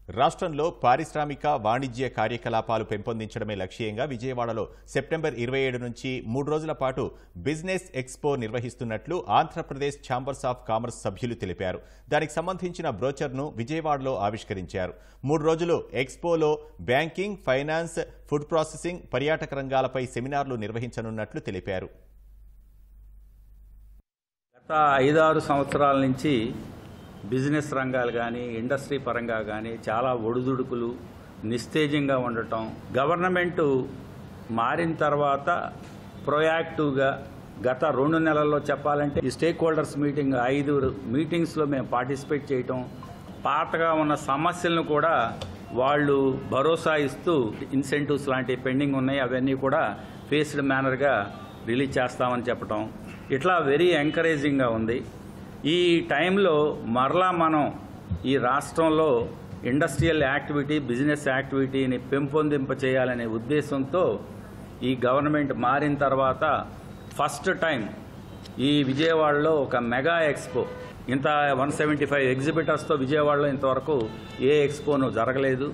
రాష్ట్రంలో పారిశ్రామిక వాణిజ్య కార్యకలాపాలు పెంపొందించడమే లక్ష్యంగా విజయవాడలో సెప్టెంబర్ 27 నుంచి 3 రోజుల పాటు బిజినెస్ ఎక్స్పో నిర్వహిస్తున్నట్లు ఆంధ్రప్రదేశ్ ఛాంబర్స్ ఆఫ్ కామర్స్ సభ్యులు తెలిపారు. దానికి సంబంధించిన బ్రోచర్ను విజయవాడలో ఆవిష్కరించారు. 3 రోజులు ఎక్స్పోలో బ్యాంకింగ్, ఫైనాన్స్, ఫుడ్ ప్రాసెసింగ్, పర్యాటక రంగాలపై సెమినార్లు నిర్వహించనున్నట్లు తెలిపారు. గత 5-6 సంవత్సరాల నుంచి బిజినెస్ రంగాలు కానీ ఇండస్ట్రీ పరంగా కానీ చాలా ఒడిదుడుకులు నిస్తేజంగా ఉండటం, గవర్నమెంటు మారిన తర్వాత ప్రొయాక్టివ్గా గత 2 నెలల్లో చెప్పాలంటే ఈ స్టేక్ హోల్డర్స్ మీటింగ్ 5 మీటింగ్స్లో మేము పార్టిసిపేట్ చేయటం, పాతగా ఉన్న సమస్యలను కూడా వాళ్ళు భరోసా ఇస్తూ ఇన్సెంటివ్స్ లాంటి పెండింగ్ ఉన్నాయి అవన్నీ కూడా ఫేస్డ్ మేనర్గా రిలీజ్ చేస్తామని చెప్పటం, ఇట్లా వెరీ ఎంకరేజింగ్గా ఉంది. ఈ టైంలో మరలా మనం ఈ రాష్ట్రంలో ఇండస్ట్రియల్ యాక్టివిటీ, బిజినెస్ యాక్టివిటీని పెంపొందింప చేయాలనే ఉద్దేశంతో ఈ గవర్నమెంట్ మారిన తర్వాత ఫస్ట్ టైం ఈ విజయవాడలో ఒక మెగా ఎక్స్పో, ఇంత 175 ఎగ్జిబిటర్స్తో విజయవాడలో ఇంతవరకు ఏ ఎక్స్పోను జరగలేదు.